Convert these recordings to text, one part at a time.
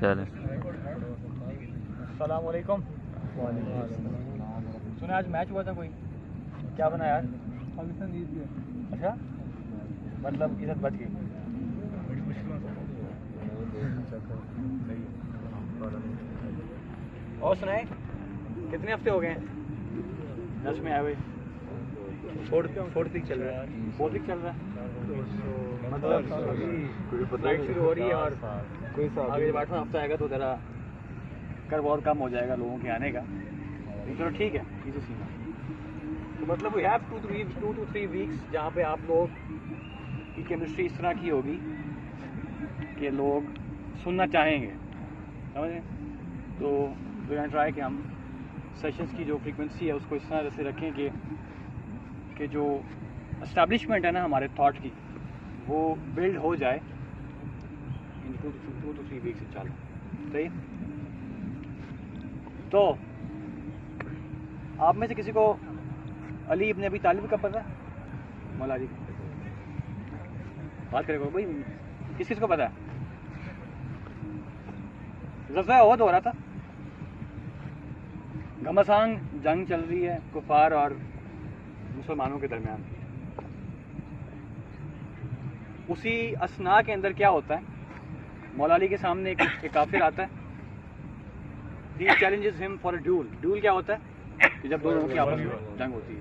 चलें। अस्सलाम वालेकुम। सुना आज मैच हुआ था कोई, क्या बना यार? पाकिस्तान जीत गया। अच्छा, मतलब इज्जत बच गई। बड़ी मुश्किलों से। और सुनाए, कितने हफ्ते हो गए हैं 10 में आए हुए? फोर्थ वीक चल रहा है। 4 वीक चल रहा है, मतलब फ्लाइट शुरू हो रही है और आगे जब 8वां हफ्ता आएगा तो ज़रा कर्व और कम हो जाएगा लोगों के आने का। लेकिन चलो ठीक है, इसी सीन है। तो मतलब वी हैव 2 to 3 वीक्स जहाँ पे आप लोग की केमिस्ट्री इस तरह की होगी कि लोग सुनना चाहेंगे, समझे? तो वी कैन ट्राई कि हम सेशंस की जो फ्रीक्वेंसी है उसको इस तरह से रखें कि जो एस्टैब्लिशमेंट है ना हमारे थॉट की, वो बिल्ड हो जाए इन 2 to 3 वीक्स इंशाल्लाह। सही। तो आप में से किसी को अली इब्न अबी तालिब का पता है? मौला अली, बात करेगा भाई, किस को पता है? ग़ज़वा ओहद हो रहा था, घमासान जंग चल रही है कुफार और मुसलमानों के दरमियान। उसी असना के अंदर क्या होता है, मौला अली के सामने एक काफिर आता है। He challenges him for a duel. Duel क्या होता है कि जब दो लोगों की आपस में जंग होती है।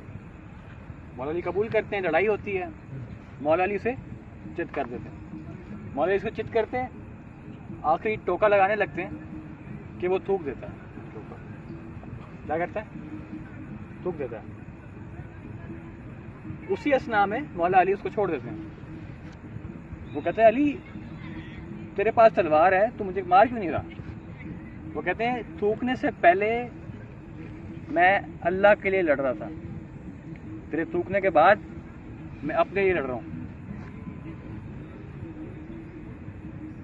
मौला अली कबूल करते हैं, लड़ाई होती है, मौला अली से चित कर देते हैं। मौला अली इसको चित करते हैं, आखिरी टोका लगाने लगते हैं कि वो थूक देता है। टोका क्या करता है? थूक देता है। उसी असना में मौला अली उसको छोड़ देते हैं। वो कहते हैं अली तेरे पास तलवार है, तू मुझे मार क्यों नहीं रहा? वो कहते हैं थूकने से पहले मैं अल्लाह के लिए लड़ रहा था, तेरे थूकने के बाद मैं अपने लिए लड़ रहा हूँ।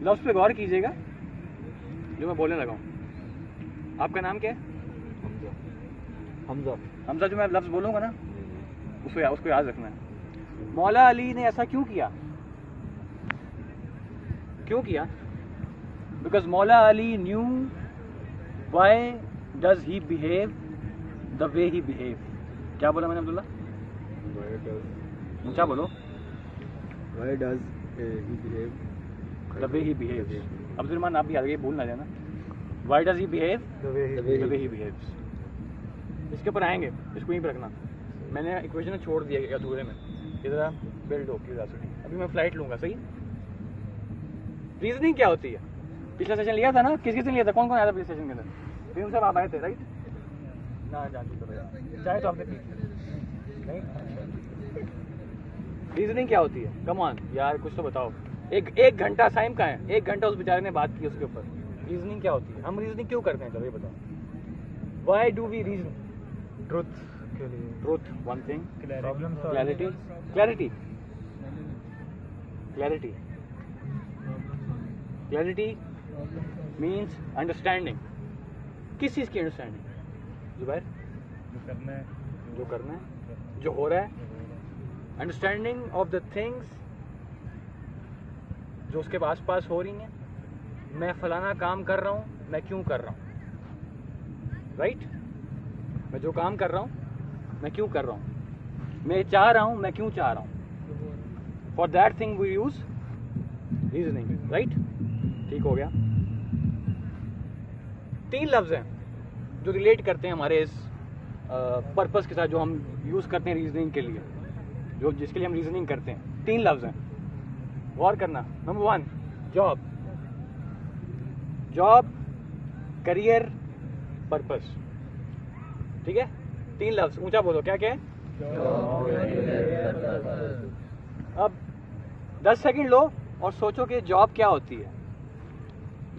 लफ्ज़ पे गौर कीजिएगा जो मैं बोलने लगा हूँ। आपका नाम क्या है? हमजा। हमजा। जो मैं लफ्ज़ बोलूँगा ना उसको याद रखना है। मौला अली ने ऐसा क्यों किया? क्यों किया? बिकॉज मौला Ali new why does he behave the way he behave. क्या बोला मैंने अब्दुल्ला? क्या बोलो? Why does he behave the way he behave. Abdul Rahman आप भी आ गए, भूल ना जाना। Why does he behave the way the way he behaves. इसके ऊपर आएंगे, इसको यहीं पर रखना। मैंने इक्वेशन छोड़ दिया अधूरे में, इधर बिल्ड हो क्यूरियोसिटी। अभी मैं फ्लाइट लूँगा। सही। रीजनिंग क्या होती है? पिछला सेशन लिया था ना, किस किसने लिया था? कौन कौन आया था पिछले सेशन के अंदर? भीम साहब आप आए थे, राइट? ना जानती तो चाहे तो आपने पी नहीं। रीजनिंग क्या होती है? कम ऑन यार, कुछ तो बताओ। एक घंटा टाइम का है, 1 घंटा उस बेचारे ने बात की उसके ऊपर। रीजनिंग क्या होती है? हम रीजनिंग क्यों करते हैं, चलो ये बताओ। Why do we reason? truth के लिए। Truth one thing, Problem solving। Clarity clarity clarity clarity means understanding. किस चीज़ की अंडरस्टैंडिंग? जुबैर? जो करना है, जो करना है, जो हो रहा है। अंडरस्टैंडिंग ऑफ द थिंग्स जो उसके आस पास हो रही हैं। मैं फलाना काम कर रहा हूँ, मैं क्यों कर रहा हूँ? राइट? मैं जो काम कर रहा हूँ मैं क्यों कर रहा हूँ? मैं चाह रहा हूँ, मैं क्यों चाह रहा हूँ? For that thing we use reasoning. Right? ठीक हो गया। 3 लफ्ज़ हैं जो रिलेट करते हैं हमारे इस पर्पस के साथ, जो हम यूज़ करते हैं रीजनिंग के लिए, जो जिसके लिए हम रीजनिंग करते हैं। 3 लफ्ज़ हैं, गौर करना। Number 1 job, job, career, purpose. ठीक है? 3 लफ्ज़, ऊंचा बोलो, क्या क्या है? अब 10 सेकंड लो और सोचो कि जॉब क्या होती है।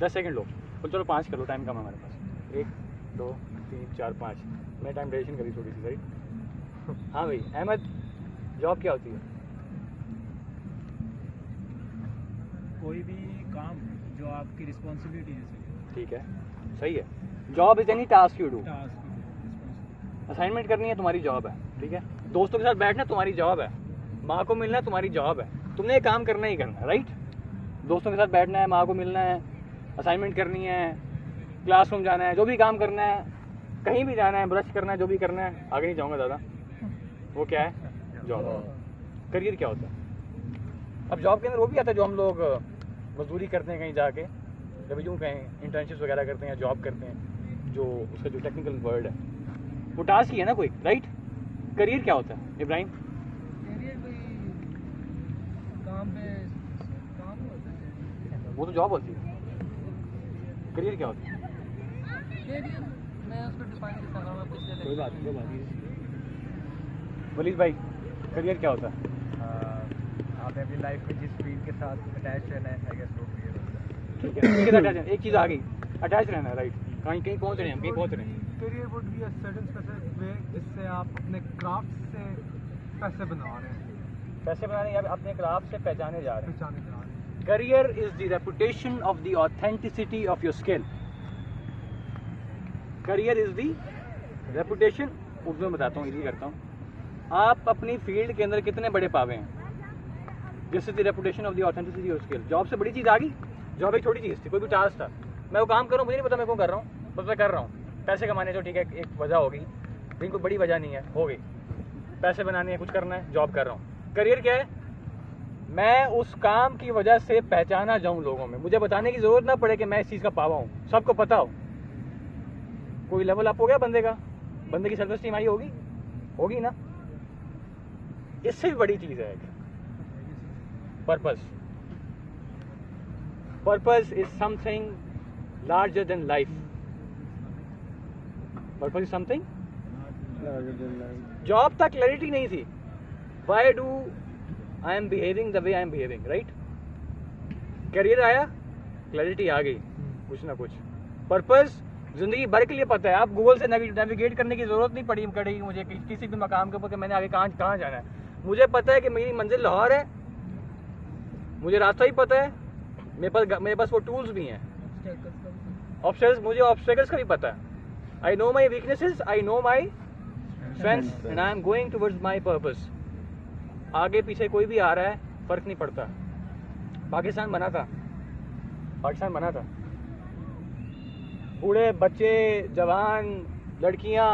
10 सेकंड लो, तो चलो 5 कर लो, टाइम कम है हमारे पास। 1 2 3 4 5। मैं टाइम डेशन करी थोड़ी सी, राइट? हाँ भाई अहमद, जॉब क्या होती है? कोई भी काम जो आपकी रिस्पॉन्सिबिलिटी है। ठीक है, सही है। Job is any task you do. Task assignment करनी है, तुम्हारी जॉब है। ठीक है? दोस्तों के साथ बैठना तुम्हारी जॉब है। माँ को मिलना तुम्हारी जॉब है। तुमने ये काम करना ही करना है, राइट? दोस्तों के साथ बैठना है, माँ को मिलना है, असाइनमेंट करनी है, क्लासरूम जाना है, जो भी काम करना है, कहीं भी जाना है, ब्रश करना है, जो भी करना है, आगे नहीं जाऊँगा ज़्यादा। वो क्या है? जॉब। करियर क्या होता है? अब जॉब के अंदर वो भी आता है जो हम लोग मजदूरी करते हैं कहीं जाके, जब यूँ कहें इंटर्नशिप्स वगैरह करते हैं, जॉब करते हैं, जो उसका जो टेक्निकल वर्ड है वो टास्क ही है ना कोई, राइट? करियर क्या होता है इब्राहिम? करियर कोई काम पे काम होता है, वो तो जॉब होती है। करियर क्या होता है? करियर मैं उसको डिफाइन कर सकता हूँ पिछले कोई बात नहीं। वलीद भाई, करियर क्या होता है? आपने अपनी लाइफ में जिस फील्ड के साथ अटैच रहना है, आई गेस वो करियर होता है। ठीक है, किसके साथ attach है? एक चीज़ आ गई, अटैच रहना है, राइट? कहीं कहीं पहुँच रहे हैं हम, कहीं पहुँच रहे हैं। Career would be a certain specific way जिससे आप अपने क्राफ्ट से पैसे बना रहे हैं, पैसे बनाने या अपने क्राफ्ट से पहचाने जा रहे हैं। पहचाने जा रहे हैं। Career is the reputation of the authenticity of your skill. Career is the reputation, Urdu में बताता हूँ, इजी करता हूँ। आप अपनी फील्ड के अंदर कितने बड़े पावे हैं, this is the reputation of the authenticity of skill. Job से बड़ी चीज़ आ गई? जॉब एक छोटी चीज़ थी, कोई भी टास्क था, मैं वो काम कर रहा हूँ, मुझे नहीं पता मैं क्यों कर रहा हूँ, बस मैं कर रहा हूँ। पैसे कमाने जो ठीक है एक वजह होगी, लेकिन कोई बड़ी वजह नहीं है, हो गई। पैसे बनाने हैं, कुछ करना है, जॉब कर रहा हूँ। करियर क्या है? मैं उस काम की वजह से पहचाना जाऊं लोगों में, मुझे बताने की ज़रूरत ना पड़े कि मैं इस चीज़ का पावा हूँ, सबको पता हो। कोई लेवल अप हो गया बंदे का, बंदे की सेल्फ एस्टीम आई होगी, होगी ना? इससे भी बड़ी चीज़ है purpose. Purpose is something larger than life. Purpose is something larger than life. Job तक क्लैरिटी नहीं थी, why do I am behaving the way I am behaving, right? Career आया, क्लैरिटी आ गई, कुछ ना कुछ। पर्पस जिंदगी भर के लिए पता है, आप गूगल से नेविगेट करने की जरूरत नहीं पड़ेगी मुझे किसी भी मकाम के ऊपर कि मैंने आगे कहाँ जाना है। मुझे पता है कि मेरी मंजिल लाहौर है, मुझे रास्ता ही पता है, मेरे पास वो टूल्स भी हैं। मुझे ऑब्स्टेकल्स का भी पता है। I know my weaknesses, I know my strengths and I am going towards my purpose. आगे पीछे कोई भी आ रहा है, फर्क नहीं पड़ता। पाकिस्तान बना था, बूढ़े बच्चे, जवान, लड़कियां,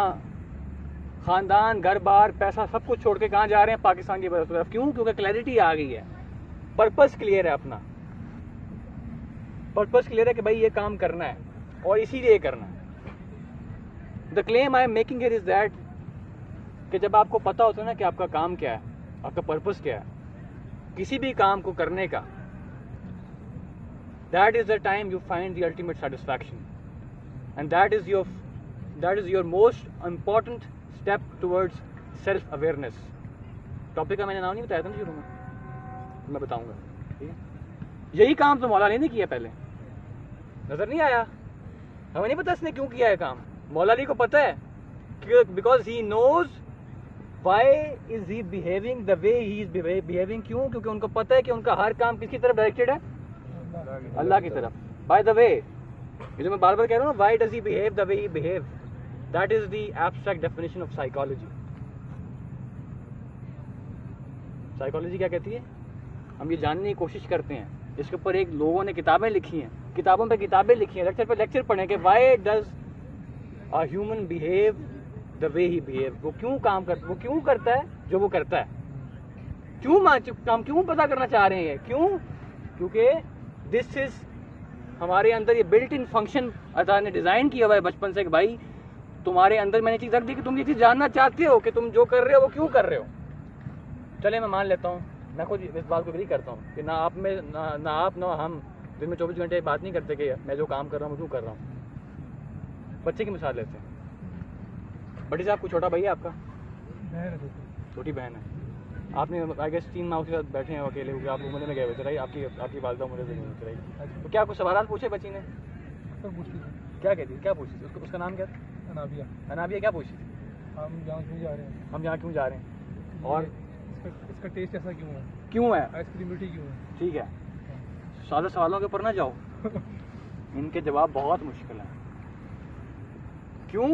खानदान, घर बार, पैसा सब कुछ छोड़ के कहाँ जा रहे हैं? पाकिस्तान की तरफ। क्यों? क्योंकि क्लैरिटी आ गई है, पर्पस क्लियर है अपना। पर्पस क्लियर है कि भाई ये काम करना है और इसीलिए करना है। The claim I am making here is that कि जब आपको पता होता है ना कि आपका काम क्या है, आपका पर्पस क्या है, किसी भी काम को करने का, that is the time you find the ultimate satisfaction and that is your most important step towards self awareness. Topic का मैंने नाम नहीं बताया था ना शुरू में, मैं बताऊंगा, ठीक है? यही काम तो मौला अली ने किया, पहले नजर नहीं आया? हमें नहीं पता इसने क्यों किया है काम। मौला अली को पता है, because he knows why is he behaving the way he is behaving. क्यों? क्योंकि उनको पता है कि उनका हर काम किसकी तरफ डायरेक्टेड है? अल्लाह की तरफ। बाय द वे, ये जो मैं बार बार कह रहा हूँ, why does he behave the way he behave, that is the abstract definition of psychology. Psychology क्या कहती है? हम ये जानने की कोशिश करते हैं, इसके ऊपर एक लोगों ने किताबें लिखी हैं, किताबों पे किताबें लिखी हैं, लेक्चर पे लेक्चर पढ़े कि why does a human behave the way he behave. वो क्यों करता है जो वो करता है। हम क्यों पता करना चाह रहे हैं? क्यों? क्योंकि दिस इज हमारे अंदर ये बिल्ट इन फंक्शन अल्लाह ने डिजाइन किया हुआ है बचपन से कि भाई तुम्हारे अंदर मैंने चीज रख दी कि तुम ये चीज जानना चाहते हो कि तुम जो कर रहे हो वो क्यों कर रहे हो। चले मैं मान लेता हूँ, मैं खुद इस बात को एग्री करता हूँ कि ना आप में ना आप ना हम दिन में 24 घंटे बात नहीं करते कि मैं जो काम कर रहा हूँ क्यों कर रहा हूँ। बच्चे की मिसाल लेते हैं, बड़ी साहब को छोटा भाई है आपका, छोटी बहन है, आपने आई गेस 3 माह के साथ बैठे हैं अकेले, क्योंकि आप उम्र में गए हुए थे, राइट? आपकी वालदा उम्र से गई थी, राइट? तो क्या कुछ सवाल पूछे बच्ची ने? क्या कहती, क्या पूछी थी? उसका नाम क्या था? अनाबिया। क्या पूछी थी? हम यहाँ क्यों जा रहे हैं और इसका टेस्ट ऐसा क्यों है, आइसक्रीम मीठी क्यों है? ठीक है, सारे सवालों के ऊपर ना जाओ, इनके जवाब बहुत मुश्किल है। क्यों?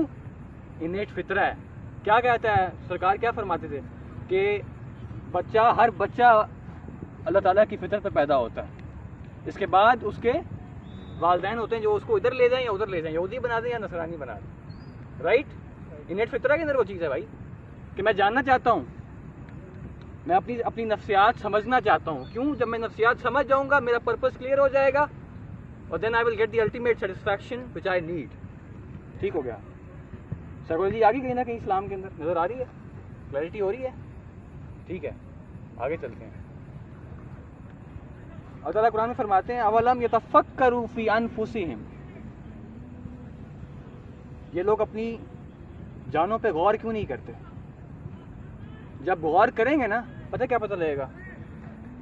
इनेट फितरा है। क्या कहता है सरकार, क्या फरमाते थे कि हर बच्चा अल्लाह ताला की फितरत पर पैदा होता है, इसके बाद उसके वालिदैन होते हैं जो उसको इधर ले जाएं या उधर ले जाएं, यहूदी बना दें या नसरानी बना दें, राइट। इनेट फितरा के अंदर वो चीज़ है भाई कि मैं जानना चाहता हूँ, मैं अपनी नफ्सियात समझना चाहता हूँ। क्यों? जब मैं नफ्सियात समझ जाऊँगा मेरा पर्पस क्लियर हो जाएगा और then I will get the ultimate satisfaction which I need. ठीक हो गया। साइकोलॉजी आ गई कहीं ना कहीं इस्लाम के अंदर, नज़र आ रही है, क्लैरिटी हो रही है। ठीक है, आगे चलते हैं। अल्लाह ताला कुरान में फरमाते हैं अवलम यतफक्करू फी अनफुसिहिम, ये लोग अपनी जानों पे गौर क्यों नहीं करते? जब गौर करेंगे ना, पता क्या पता लगेगा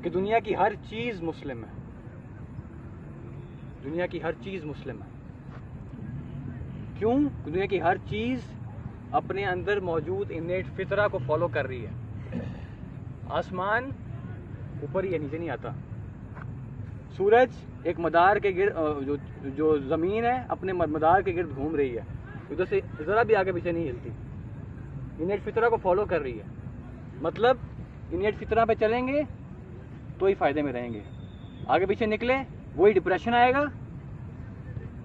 कि दुनिया की हर चीज़ मुस्लिम है, दुनिया की हर चीज़ मुस्लिम है। क्यों? दुनिया की हर चीज़ अपने अंदर मौजूद इनेट फितरा को फॉलो कर रही है। आसमान ऊपर ही है, नीचे नहीं आता। सूरज एक मदार के गिर्द, जो ज़मीन है अपने मदार के गिर्द घूम रही है, उधर से ज़रा भी आगे पीछे नहीं हिलती, इनेट फितरा को फॉलो कर रही है। मतलब इनेट फितरा पे चलेंगे तो ही फ़ायदे में रहेंगे, आगे पीछे निकले वही डिप्रेशन आएगा,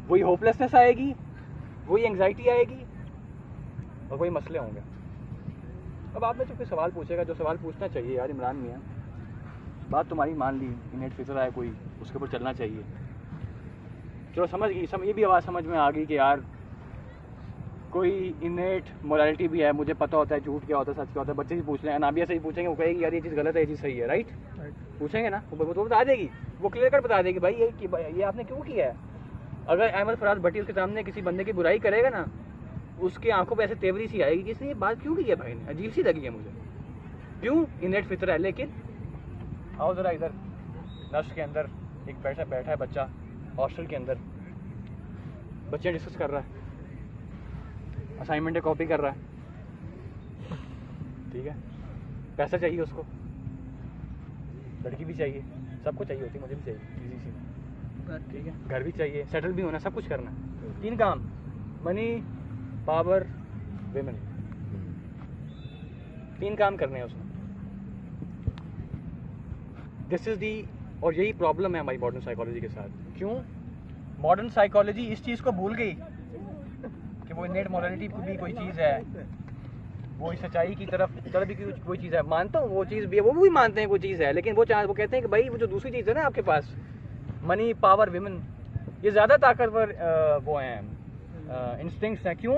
वही होपलेसनेस आएगी, वही एंग्जाइटी आएगी और वही मसले होंगे। अब आप में जो कोई सवाल पूछेगा, जो सवाल पूछना चाहिए, यार इमरान मियाँ बात तुम्हारी मान ली, इनेट फितरा है कोई, उसके ऊपर चलना चाहिए, चलो समझ गई, ये भी आवाज़ समझ में आ गई कि यार कोई इनेट मोरालिटी भी है, मुझे पता होता है झूठ क्या होता है, सच क्या होता है। बच्चे भी पूछ लें, अनाबिया से ही पूछेंगे, वो कहेगी यार ये चीज़ गलत है, ये चीज़ सही है, राइट। पूछेंगे ना, वो बता देगी, वो क्लियर कट बता देगी भाई ये आपने क्यों किया है। अगर अहमद फराज भट्टी उसके सामने किसी बंदे की बुराई करेगा ना, उसकी आंखों पे ऐसे तेवरी सी आएगी जिसने ये बात क्यों की है भाई ने, अजीब सी लगी है मुझे। क्यों? इनेट फितरा है। लेकिन आओ ज़रा इधर, नर्स के अंदर एक बैठा है बच्चा, हॉस्टल के अंदर बच्चे डिस्कस कर रहा है, असाइनमेंट कॉपी कर रहा है, ठीक है, पैसा चाहिए उसको, लड़की भी चाहिए, सबको चाहिए होती, मुझे भी चाहिए, इजी सी, ठीक है, घर भी चाहिए, सेटल भी होना, सब कुछ करना। 3 काम, मनी, पावर, विमेन, 3 काम करने हैं उसने। दिस इज़ दी, और यही प्रॉब्लम है हमारी मॉडर्न साइकोलॉजी के साथ। क्यों? मॉडर्न साइकोलॉजी इस चीज़ को भूल गई कि वो इनेट मोरालिटी भी कोई चीज़ है, वो इस सच्चाई की तरफ चल भी कोई चीज़ है। मानता हूँ वो चीज़ भी है, वो भी मानते हैं कोई चीज़ है, लेकिन वो कहते हैं कि भाई वो जो दूसरी चीज़ है ना आपके पास, मनी, पावर, विमेन, ये ज़्यादा ताकतवर वो हैं, इंस्टिंक्ट्स हैं। क्यों?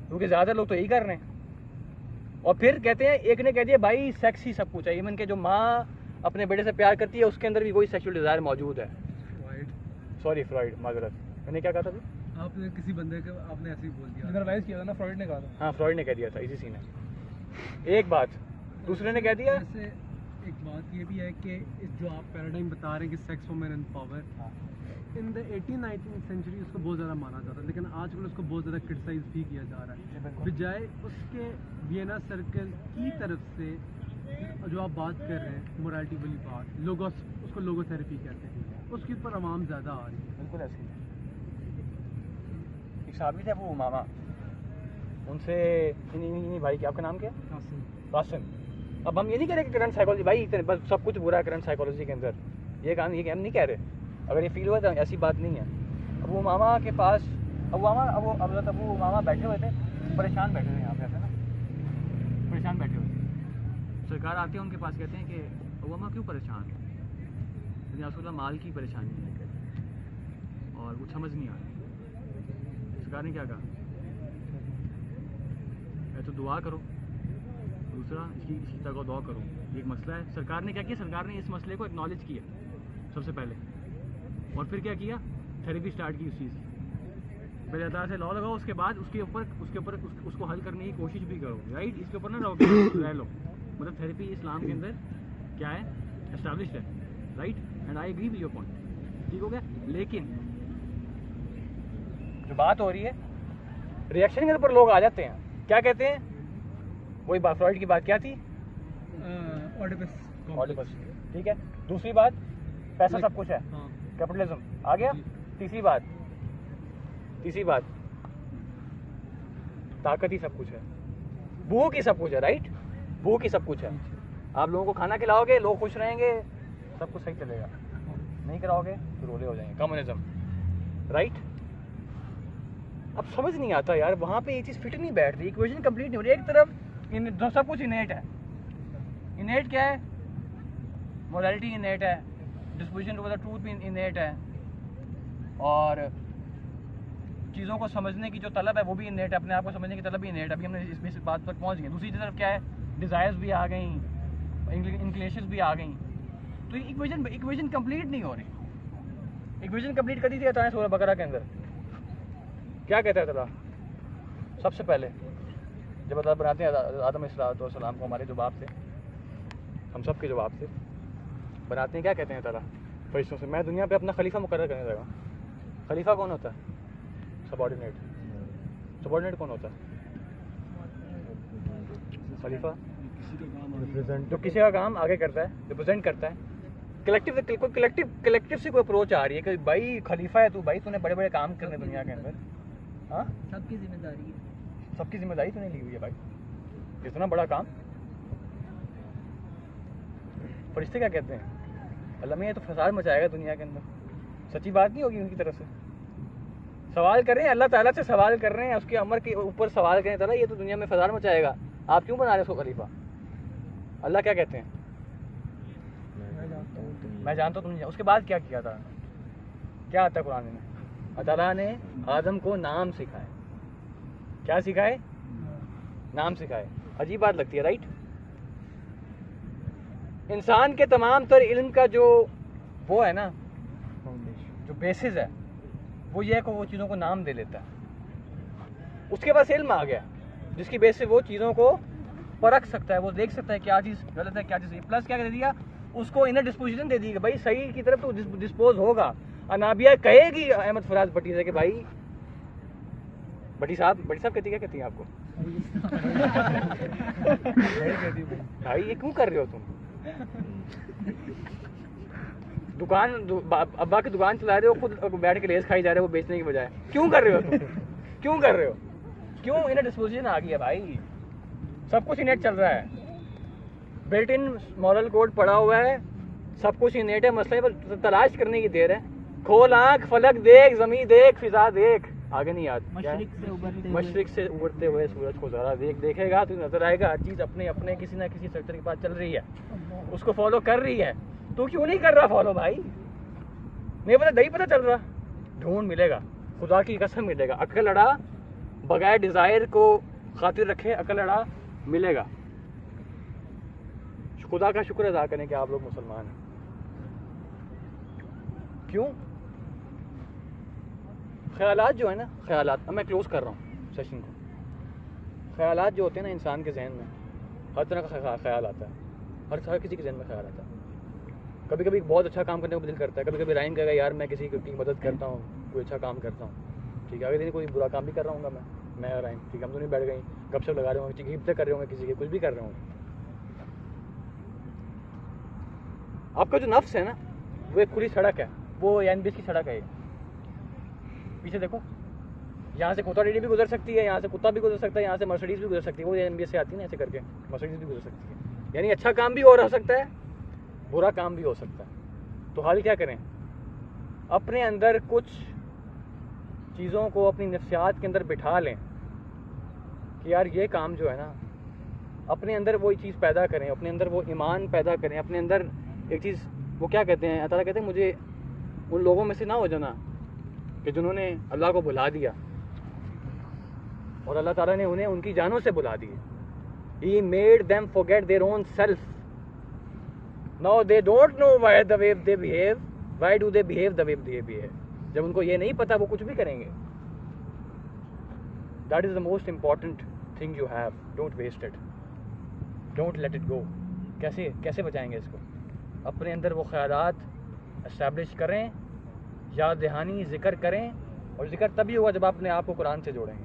क्योंकि ज़्यादा लोग तो यही कर रहे हैं। और फिर कहते हैं, एक ने कह दिया भाई सेक्स ही सब कुछ है, इवन के जो माँ अपने बेटे से प्यार करती है उसके अंदर भी वही सेक्सुअल डिज़ायर मौजूद है। फ्रॉइड, माजरत, मैंने क्या कहा था? आपने किसी बंदे को आपने ऐसे ही बोल दिया, जनरलाइज किया था ना, फ्रॉइड ने कहा था। हाँ, फ्रॉइड ने कह दिया था, इसी सीन है। एक बात, दूसरे ने कह दिया। जैसे एक बात ये भी है कि जो आप पैराडाइम बता रहे हैं कि sex women and power, in the 18-19th century उसको बहुत ज़्यादा माना जाता है, लेकिन आजकल उसको बहुत ज़्यादा क्रिटिसाइज भी किया जा रहा है, बजाय उसके वियना सर्कल की तरफ से जो आप बात कर रहे हैं मोरालिटी वाली बात, लोगोस, उसको लोगोथेरेपी कहते हैं, उसके ऊपर आवाम ज़्यादा आ रही है। बिल्कुल ऐसे एक साबित है, वो मामा उनसे इन्हीं भाई की, आपका नाम क्या है? कासिम। अब हम ये नहीं कह रहे कि करंट साइकोलॉजी भाई इतने बस सब कुछ बुरा है करंट साइकोलॉजी के अंदर, ये काम ये हम नहीं कह रहे। अगर ये फील हुआ तो ऐसी बात नहीं है। अब वो मामा के पास, अब वो मामा बैठे हुए थे, परेशान बैठे हुए यहाँ पे, ऐसे ना परेशान बैठे हुए। सरकार आते हैं उनके पास, कहते हैं कि वो मामा क्यों परेशान है? रसूलुल्लाह माल की परेशानी है और वो समझ नहीं आ रही। सरकार ने क्या कहा? मैं तो दुआ करो, दूसरा इसकी तरह दुआ करो, ये एक मसला है। सरकार ने क्या किया? सरकार ने इस मसले को एक्नॉलेज किया सबसे पहले, और फिर क्या किया? थेरेपी स्टार्ट की उस चीज़ की। पहले अल्लाह से लॉ लगाओ, उसके बाद उसके ऊपर उसको हल करने की कोशिश भी करो, राइट। इसके ऊपर ना रह लो, मतलब थेरेपी इस्लाम के अंदर क्या है? एस्टैब्लिश्ड है, right. And I agree with your point, ठीक हो गया। लेकिन जो बात हो रही है रिएक्शन के ऊपर लोग आ जाते हैं, क्या कहते हैं? वही बात, फ्रॉइड की बात क्या थी? ऑडिपस, ठीक है। दूसरी बात, पैसा सब कुछ है, कैपिटलिज्म आ गया। तीसरी बात ताकत ही सब कुछ है, भूख ही सब कुछ है, राइट। भूख ही सब कुछ है। आप लोगों को खाना खिलाओगे, लोग खुश रहेंगे, सब कुछ सही चलेगा। नहीं कराओगे तो रोले हो जाएंगे, कम्युनिज्म। राइट? अब समझ नहीं आता यार, वहाँ पे ये चीज़ फिट नहीं बैठ रही, इक्वेशन कंप्लीट नहीं हो रही। एक तरफ सब कुछ इनेट है। इनेट क्या है? मोरालिटी इनेट है, डिस्पोजिशन टू द ट्रूथ भी इनेट है, और चीज़ों को समझने की जो तलब है वो भी इनेट है, अपने आप को समझने की तलब भी इनेट है। अभी हमने इस बात पर पहुँच गए। दूसरी तरफ क्या है? डिज़ायर्स भी आ गई, इंक्लिनेशंस भी आ गई। तो ये इक्वेशन कंप्लीट नहीं हो रही। इक्वेशन कंप्लीट कर दी थी अल्लाह ने सूरह बकरा के अंदर। क्या कहता है अल्लाह? सबसे पहले जब अल्लाह बनाते हैं आदम अलैहिस्सलाम को हमारे जो बाप से, हम सब के जो बाप से बनाते हैं, क्या कहते हैं अल्लाह फरिश्तों से? मैं दुनिया पे अपना खलीफा मुकर्रर करने लगा। खलीफा कौन होता है? सबॉर्डिनेट कौन होता है? खलीफा जो किसी का काम आगे करता है, रिप्रेजेंट करता है। कलेक्टिव से कोई अप्रोच आ रही है कि भाई खलीफा है तू, भाई तूने बड़े बड़े काम करने दुनिया के अंदर, हाँ सबकी जिम्मेदारी है, सबकी जिम्मेदारी तूने ली हुई है भाई, इतना बड़ा काम। फरिश्ते क्या कहते हैं? अल्लाह में ये तो फसाद मचाएगा दुनिया के अंदर। सच्ची बात नहीं होगी उनकी तरफ से? सवाल कर रहे हैं, अल्लाह ताला से सवाल कर रहे हैं, उसके अमर के ऊपर सवाल करें, ताला ये तो दुनिया में फसाद मचाएगा, आप क्यों बना रहे हो उसको खलीफा? अल्लाह क्या कहते हैं? मैं जानता हूँ तुम। उसके बाद क्या किया था? क्या आता है कुरान में? अल्लाह ने आदम को नाम सिखाए। क्या सिखाए? नाम सिखाए। अजीब बात लगती है, राइट? इंसान के तमाम तर इल्म का जो वो है ना, जो बेसिस है, वो ये है कि वो चीज़ों को नाम दे लेता है। उसके पास इल्म आ गया जिसकी बेस से वो चीज़ों को परख सकता है, वो देख सकता है क्या चीज़ गलत है क्या चीज़ सही। प्लस क्या दे दिया उसको, इनर डिस्पोजिशन दे दी कि भाई सही की तरफ तो डिस्पोज होगा। अनाबिया कहेगी अहमद फराज भट्टी से कि भाई भट्टी साहब कहती क्या कहती है आपको? भाई ये क्यों कर रहे हो तुम? अब्बा की दुकान चला रहे हो, खुद बैठ के लेस खाई जा रहे हो, वो बेचने की बजाय। क्यों कर रहे हो तुम? क्यों कर रहे हो? क्यों? इनर डिस्पोजिशन आ गई है भाई, सब कुछ इनेट चल रहा है, बिल्ट इन मॉरल कोड पड़ा हुआ है, सब कुछ इनेट है। मसले पर तलाश करने की देर है। खोल आंख, फलक देख, जमीन देख, फिजा देख, आगे नहीं याद। मशरिक से उबरते हुए सूरज को जरा देखेगा तो नजर आएगा हर चीज अपने अपने किसी ना किसी सेक्टर के पास चल रही है, उसको फॉलो कर रही है। तू क्यों नहीं कर रहा फॉलो भाई? नहीं पता, नहीं पता चल रहा। ढूंढ मिलेगा, खुदा की कसम मिलेगा। अकल लड़ा बगैर डिजायर को खातिर रखे, अकल लड़ा मिलेगा। खुदा का शुक्र अदा करें कि आप लोग मुसलमान हैं। क्यों? ख्यालात जो है ना, ख्यालात, अब मैं क्लोज कर रहा हूँ सेशन को। ख्यालात जो होते हैं ना इंसान के जहन में, हर तरह का ख्याल आता है, हर किसी के जहन में ख्याल आता है। कभी कभी बहुत अच्छा काम करने को दिल करता है, कभी कभी राइन कहेगा यार मैं किसी की मदद करता हूँ, कोई अच्छा काम करता हूँ, ठीक है। अगर दिन कोई बुरा काम भी कर रहा हूँ मैं राइन, ठीक है, हम तो नहीं बैठ गई गपशप लगा रहे होंगे, गिफ्ट कर रहे होंगे किसी के, कुछ भी कर रहे होंगे। आपका जो नफ्स है ना, वो एक खुली सड़क है, वो एनबीएस की सड़क है। ये पीछे देखो, यहाँ से खोता डीडी भी गुजर सकती है, यहाँ से कुत्ता भी गुजर सकता है, यहाँ से मर्सिडीज भी गुजर सकती है। वो एनबीएस से आती है ना, ऐसे करके मर्सिडीज भी गुजर सकती है। यानी अच्छा काम भी हो रह सकता है, बुरा काम भी हो सकता है। तो हाल क्या करें? अपने अंदर कुछ चीज़ों को अपनी नफ्सियात के अंदर बिठा लें कि यार ये काम जो है ना, अपने अंदर वही चीज़ पैदा करें, अपने अंदर वो ईमान पैदा करें, अपने अंदर एक चीज़, वो क्या कहते हैं, अल्लाह कहते हैं मुझे उन लोगों में से ना हो जाना कि जिन्होंने अल्लाह को भुला दिया और अल्लाह ताला ने उन्हें उनकी जानों से भुला दिया। He made them forget their own self. Now they don't know why the way they behave. Why do they behave the way they behave? जब उनको ये नहीं पता वो कुछ भी करेंगे। That is the most important thing you have. Don't waste it. Don't let it go. कैसे बचाएंगे इसको? अपने अंदर वो ख्यालात एस्टैब्लिश करें, याद दहानी जिक्र करें, और जिक्र तभी होगा जब आप अपने आप को कुरान से जोड़ेंगे।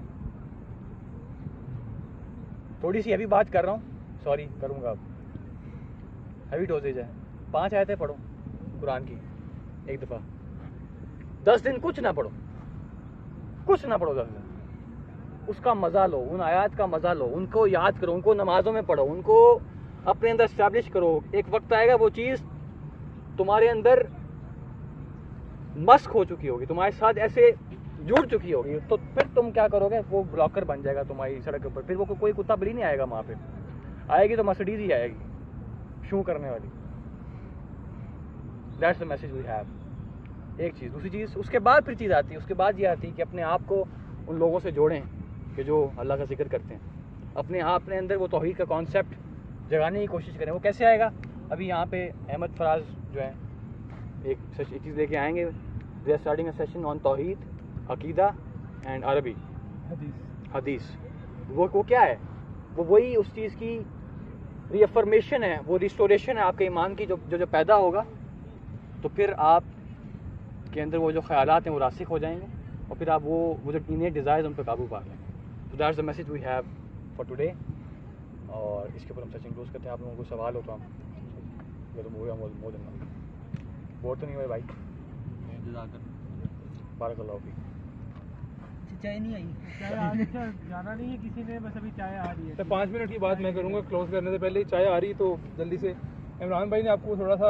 थोड़ी सी हैवी बात कर रहा हूँ, सॉरी करूँगा, अब हैवी डोजेज है। 5 आयतें पढ़ो कुरान की एक दफ़ा, 10 दिन कुछ ना पढ़ो 10 दिन, उसका मज़ा लो, उन आयत का मज़ा लो, उनको याद करो, उनको नमाजों में पढ़ो, उनको अपने अंदर इस्टेब्लिश करो। एक वक्त आएगा वो चीज़ तुम्हारे अंदर मस्क हो चुकी होगी, तुम्हारे साथ ऐसे जुड़ चुकी होगी, तो फिर तुम क्या करोगे, वो ब्लॉकर बन जाएगा तुम्हारी सड़क के ऊपर। फिर वो कोई कुत्ता बिल्ली नहीं आएगा वहाँ पे, आएगी तो मर्सिडीज ही आएगी शू करने वाली। That's the message we have. एक चीज़, दूसरी चीज़, उसके बाद फिर चीज़ आती है, उसके बाद ये आती है कि अपने आप को उन लोगों से जोड़ें कि जो अल्लाह का जिक्र करते हैं, अपने अंदर वो तौहीद का कॉन्सेप्ट जगाने की कोशिश करें। वो कैसे आएगा? अभी यहाँ पे अहमद फराज जो है एक चीज़ लेके आएंगे। We are starting a session on तौहीद, अकीदा एंड अरबी हदीस। वो क्या है? वो वही उस चीज़ की रीअफर्मेशन है, वो रिस्टोरेशन है आपके ईमान की, जो पैदा होगा तो फिर आप के अंदर वो जो ख्यालात हैं वो रासिख हो जाएंगे और फिर आप वो जो इन्हें डिज़ायर्स उन पर काबू पा लेंगे। तो that's the message we have for today. और इसके ऊपर हम सेशन क्लोज करते हैं। आप लोगों को सवाल हो तो हम मोर देना बोर तो नहीं हुए भाई? बारकल्लाहु फीक। चाय नहीं आई, जाना नहीं है किसी ने, बस अभी चाय आ रही है। तो 5 मिनट की बात मैं करूँगा क्लोज करने से पहले। चाय आ रही तो जल्दी से। इमरान भाई ने आपको थोड़ा सा